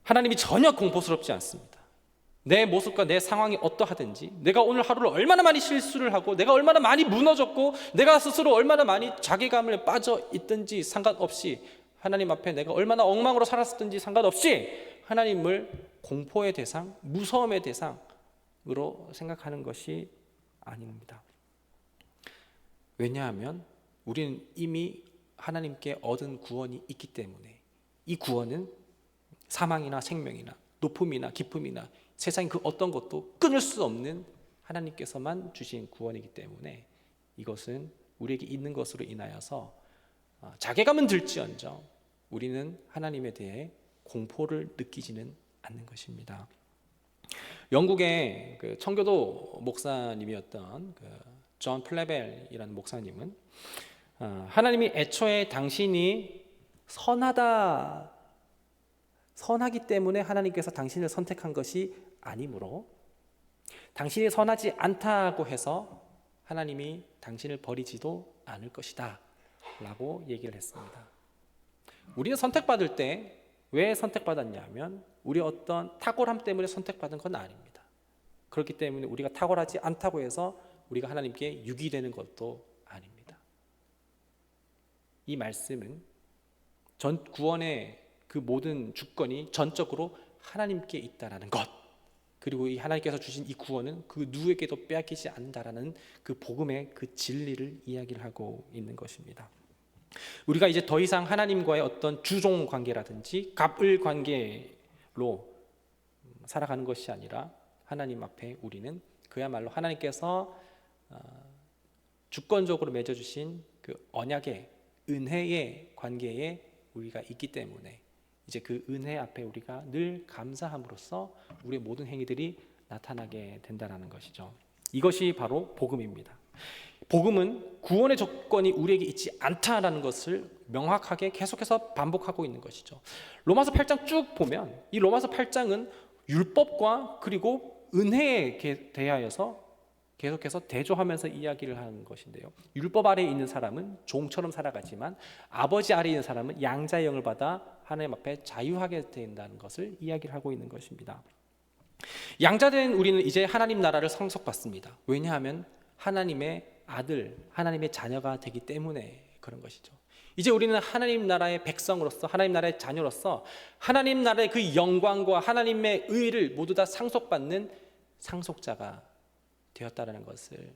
하나님이 전혀 공포스럽지 않습니다. 내 모습과 내 상황이 어떠하든지, 내가 오늘 하루를 얼마나 많이 실수를 하고 내가 얼마나 많이 무너졌고 내가 스스로 얼마나 많이 자괴감에 빠져 있든지 상관없이, 하나님 앞에 내가 얼마나 엉망으로 살았든지 상관없이 하나님을 공포의 대상, 무서움의 대상으로 생각하는 것이 아닙니다. 왜냐하면 우리는 이미 하나님께 얻은 구원이 있기 때문에, 이 구원은 사망이나 생명이나 높음이나 깊음이나 세상 그 어떤 것도 끊을 수 없는 하나님께서만 주신 구원이기 때문에 이것은 우리에게 있는 것으로 인하여서 자괴감은 들지언정 우리는 하나님에 대해 공포를 느끼지는 않는 것입니다. 영국의 그 청교도 목사님이었던 존 플레벨이라는 목사님은 하나님이 애초에 당신이 선하기 때문에 하나님께서 당신을 선택한 것이 아니므로, 당신이 선하지 않다고 해서 하나님이 당신을 버리지도 않을 것이다 라고 얘기를 했습니다. 우리는 선택받을 때 왜 선택받았냐면 우리의 어떤 탁월함 때문에 선택받은 건 아닙니다. 그렇기 때문에 우리가 탁월하지 않다고 해서 우리가 하나님께 유기되는 것도 아닙니다. 이 말씀은 전 구원의 그 모든 주권이 전적으로 하나님께 있다라는 것, 그리고 이 하나님께서 주신 이 구원은 그 누구에게도 빼앗기지 않는다라는 그 복음의 그 진리를 이야기를 하고 있는 것입니다. 우리가 이제 더 이상 하나님과의 어떤 주종 관계라든지 갑을 관계로 살아가는 것이 아니라 하나님 앞에 우리는 그야말로 하나님께서 주권적으로 맺어주신 그 언약의 은혜의 관계에 우리가 있기 때문에 이제 그 은혜 앞에 우리가 늘 감사함으로써 우리의 모든 행위들이 나타나게 된다는 것이죠. 이것이 바로 복음입니다. 복음은 구원의 조건이 우리에게 있지 않다라는 것을 명확하게 계속해서 반복하고 있는 것이죠. 로마서 8장 쭉 보면 이 로마서 8장은 율법과 그리고 은혜에 대하여서 계속해서 대조하면서 이야기를 하는 것인데요. 율법 아래에 있는 사람은 종처럼 살아가지만 아버지 아래에 있는 사람은 양자의 영을 받아 하나님 앞에 자유하게 된다는 것을 이야기를 하고 있는 것입니다. 양자된 우리는 이제 하나님 나라를 상속받습니다. 왜냐하면 하나님의 아들, 하나님의 자녀가 되기 때문에 그런 것이죠. 이제 우리는 하나님 나라의 백성으로서, 하나님 나라의 자녀로서 하나님 나라의 그 영광과 하나님의 의를 모두 다 상속받는 상속자가 되었다는 것을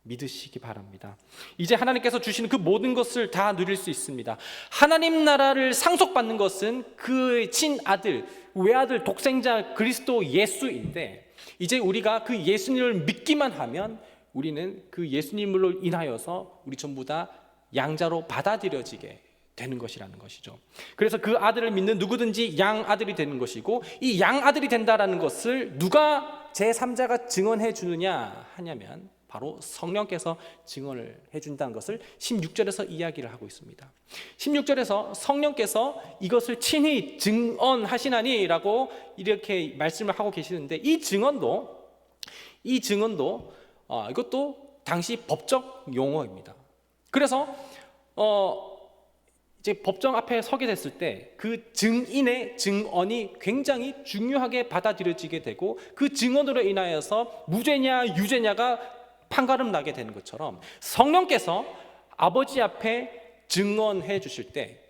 믿으시기 바랍니다. 이제 하나님께서 주시는 그 모든 것을 다 누릴 수 있습니다. 하나님 나라를 상속받는 것은 그의 친아들, 외아들, 독생자 그리스도 예수인데, 이제 우리가 그 예수님을 믿기만 하면 우리는 그 예수님으로 인하여서 우리 전부 다 양자로 받아들여지게 되는 것이라는 것이죠. 그래서 그 아들을 믿는 누구든지 양아들이 되는 것이고, 이 양아들이 된다라는 것을 누가 제3자가 증언해 주느냐 하냐면 바로 성령께서 증언을 해준다는 것을 16절에서 이야기를 하고 있습니다. 16절에서 성령께서 이것을 친히 증언하시나니 라고 이렇게 말씀을 하고 계시는데, 이 증언도 이것도 당시 법적 용어입니다. 그래서 이제 법정 앞에 서게 됐을 때 그 증인의 증언이 굉장히 중요하게 받아들여지게 되고, 그 증언으로 인하여서 무죄냐 유죄냐가 판가름 나게 되는 것처럼 성령께서 아버지 앞에 증언해 주실 때,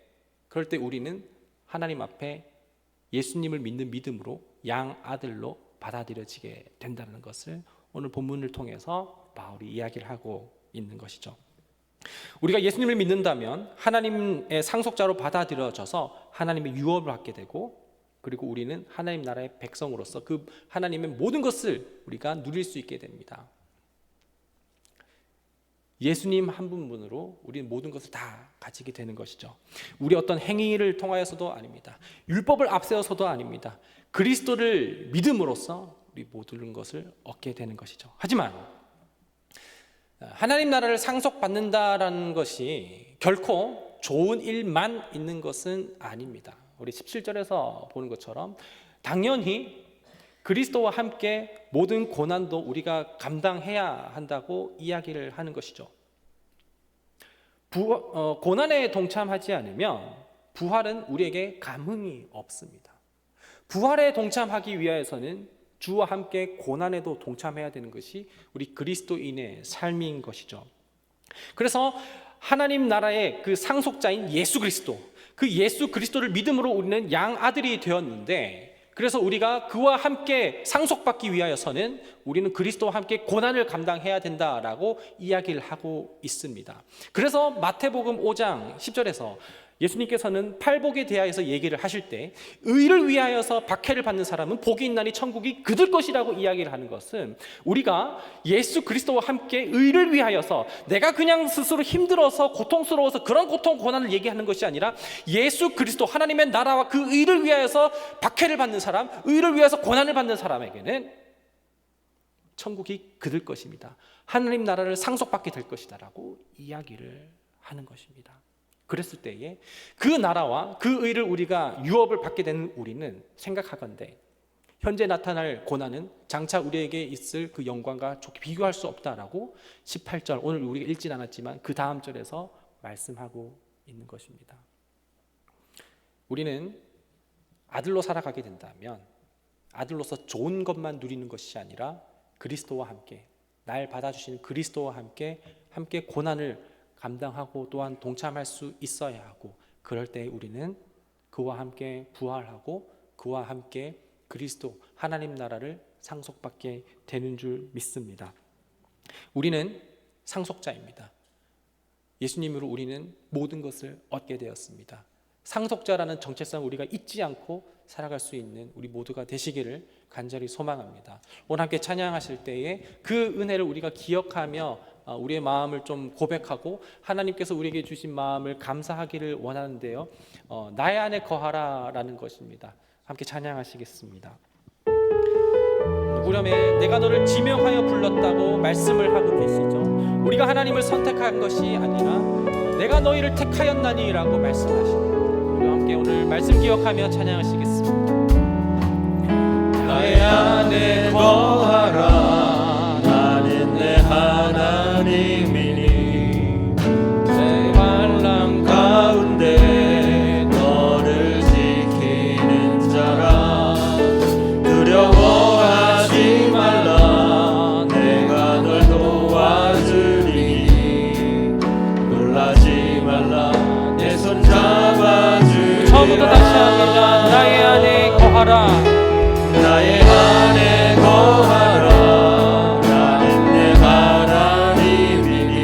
그럴 때 우리는 하나님 앞에 예수님을 믿는 믿음으로 양아들로 받아들여지게 된다는 것을 오늘 본문을 통해서 바울이 이야기를 하고 있는 것이죠. 우리가 예수님을 믿는다면 하나님의 상속자로 받아들여져서 하나님의 유업을 받게 되고, 그리고 우리는 하나님 나라의 백성으로서 그 하나님의 모든 것을 우리가 누릴 수 있게 됩니다. 예수님 한 분만으로 우리는 모든 것을 다 가지게 되는 것이죠. 우리 어떤 행위를 통하여서도 아닙니다. 율법을 앞세워서도 아닙니다. 그리스도를 믿음으로써 우리 모든 것을 얻게 되는 것이죠. 하지만 하나님 나라를 상속받는다라는 것이 결코 좋은 일만 있는 것은 아닙니다. 우리 17절에서 보는 것처럼 당연히 그리스도와 함께 모든 고난도 우리가 감당해야 한다고 이야기를 하는 것이죠. 고난에 동참하지 않으면 부활은 우리에게 감흥이 없습니다. 부활에 동참하기 위하여서는 주와 함께 고난에도 동참해야 되는 것이 우리 그리스도인의 삶인 것이죠. 그래서 하나님 나라의 그 상속자인 예수 그리스도, 그 예수 그리스도를 믿음으로 우리는 양아들이 되었는데, 그래서 우리가 그와 함께 상속받기 위하여서는 우리는 그리스도와 함께 고난을 감당해야 된다라고 이야기를 하고 있습니다. 그래서 마태복음 5장 10절에서 예수님께서는 팔복에 대하여서 얘기를 하실 때 의를 위하여서 박해를 받는 사람은 복이 있나니 천국이 그들 것이라고 이야기를 하는 것은, 우리가 예수 그리스도와 함께 의를 위하여서 내가 그냥 스스로 힘들어서 고통스러워서 그런 고통 고난을 얘기하는 것이 아니라 예수 그리스도 하나님의 나라와 그 의를 위하여서 박해를 받는 사람, 의를 위해서 고난을 받는 사람에게는 천국이 그들 것입니다. 하나님 나라를 상속받게 될 것이다 라고 이야기를 하는 것입니다. 그랬을 때에 그 나라와 그 의를 우리가 유업을 받게 되는 우리는 생각하건대 현재 나타날 고난은 장차 우리에게 있을 그 영광과 좋게 비교할 수 없다라고 18절, 오늘 우리가 읽진 않았지만 그 다음 절에서 말씀하고 있는 것입니다. 우리는 아들로 살아가게 된다면 아들로서 좋은 것만 누리는 것이 아니라 그리스도와 함께, 날 받아주시는 그리스도와 함께 고난을 감당하고 또한 동참할 수 있어야 하고, 그럴 때 우리는 그와 함께 부활하고 그와 함께 그리스도 하나님 나라를 상속받게 되는 줄 믿습니다. 우리는 상속자입니다. 예수님으로 우리는 모든 것을 얻게 되었습니다. 상속자라는 정체성을 우리가 잊지 않고 살아갈 수 있는 우리 모두가 되시기를 간절히 소망합니다. 오늘 함께 찬양하실 때에 그 은혜를 우리가 기억하며 우리의 마음을 좀 고백하고 하나님께서 우리에게 주신 마음을 감사하기를 원하는데요, 나의 안에 거하라 라는 것입니다. 함께 찬양하시겠습니다. 무렴에 내가 너를 지명하여 불렀다고 말씀을 하고 계시죠. 우리가 하나님을 선택한 것이 아니라 내가 너희를 택하였나니 라고 말씀하십니다. 우리와 함께 오늘 말씀 기억하며 찬양하시겠습니다. 나의 안에 거하라, 나는 내 하나님이니 내 환난 가운데 너를 지키는 자라. 두려워하지 말라, 내가 널 도와주리니 놀라지 말라, 내 손 잡아주리라. 처음부터 다시 합니다. 나의 안에 거하라, 나의 안에 거하라, 나는 내 하나님이니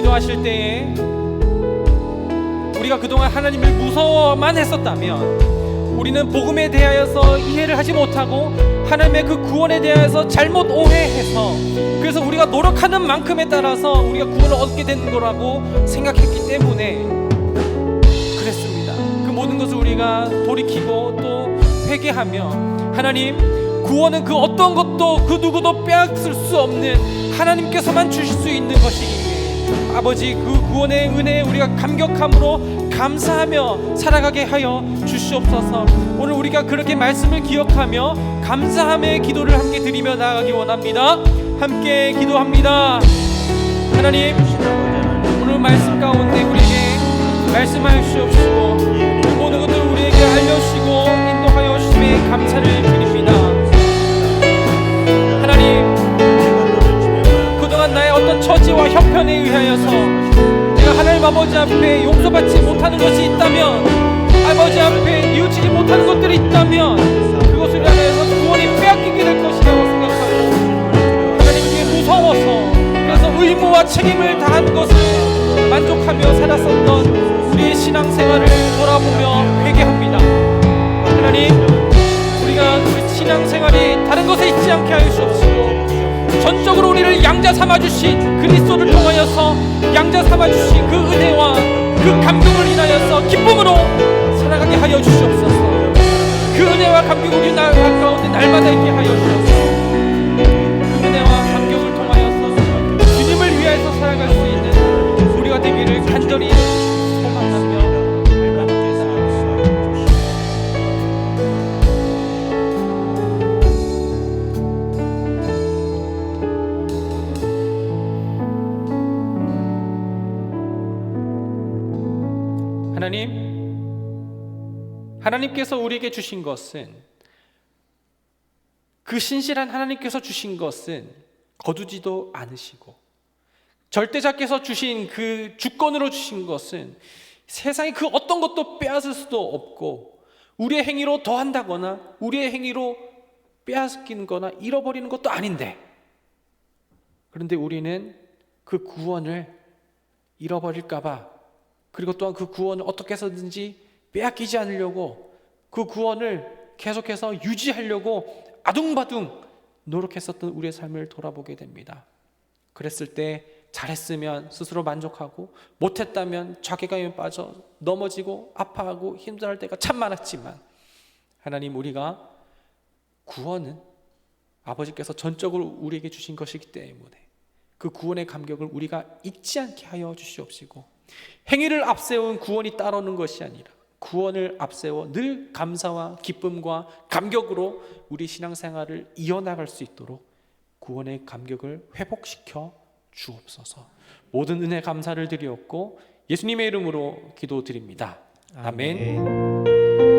기도하실 때에 우리가 그동안 하나님을 무서워만 했었다면, 우리는 복음에 대하여서 이해를 하지 못하고 하나님의 그 구원에 대하여서 잘못 오해해서, 그래서 우리가 노력하는 만큼에 따라서 우리가 구원을 얻게 되는 거라고 생각했기 때문에 그랬습니다. 그 모든 것을 우리가 돌이키고 또 회개하며, 하나님, 구원은 그 어떤 것도 그 누구도 빼앗을 수 없는 하나님께서만 주실 수 있는 것이기에 아버지, 그 구원의 은혜에 우리가 감격함으로 감사하며 살아가게 하여 주시옵소서. 오늘 우리가 그렇게 말씀을 기억하며 감사함의 기도를 함께 드리며 나아가기 원합니다. 함께 기도합니다. 하나님, 오늘 말씀 가운데 우리에게 말씀하여 주시옵시고 그 모든 것들을 우리에게 알려주시고 인도하여 주심에 감사를 드립니다. 하나님, 그동안 나의 어떤 처지와 형편에 의하여서 내가 하나님 아버지 앞에 용서받지 못하는 것이 있다면, 아버지 앞에 뉘우치지 못하는 것들이 있다면, 그것을 위하여서 구원이 빼앗기게 될 것이라고 생각하고 하나님께 무서워서, 그래서 의무와 책임을 다한 것을 만족하며 살았었던 우리의 신앙생활을 돌아보며 회개합니다. 하나님, 우리가 우리 신앙생활이 다른 것에 있지 않게 하여 주옵시고, 전적으로 우리를 양자 삼아주신 그리스도를 통하여서 양자 삼아주신 그 은혜와 그 감격을 인하여서 기쁨으로 살아가게 하여 주시옵소서. 그 은혜와 감격을 우리 날 가운데 날마다 있게 하여 주옵소서. 그 은혜와 감격을 통하여서 주님을 위하여서 살아갈 수 있는 우리가 되기를 간절히 소망하며 하나님께서 우리에게 주신 것은, 그 신실한 하나님께서 주신 것은 거두지도 않으시고, 절대자께서 주신 그 주권으로 주신 것은 세상에 그 어떤 것도 빼앗을 수도 없고, 우리의 행위로 더한다거나 우리의 행위로 빼앗기는 거나 잃어버리는 것도 아닌데, 그런데 우리는 그 구원을 잃어버릴까봐, 그리고 또한 그 구원을 어떻게 해서든지 빼앗기지 않으려고 그 구원을 계속해서 유지하려고 아둥바둥 노력했었던 우리의 삶을 돌아보게 됩니다. 그랬을 때 잘했으면 스스로 만족하고, 못했다면 자괴감에 빠져 넘어지고 아파하고 힘들어할 때가 참 많았지만, 하나님, 우리가 구원은 아버지께서 전적으로 우리에게 주신 것이기 때문에 그 구원의 감격을 우리가 잊지 않게 하여 주시옵시고, 행위를 앞세운 구원이 따르는 것이 아니라 구원을 앞세워 늘 감사와 기쁨과 감격으로 우리 신앙생활을 이어나갈 수 있도록 구원의 감격을 회복시켜 주옵소서. 모든 은혜 감사를 드리옵고 예수님의 이름으로 기도드립니다. 아멘.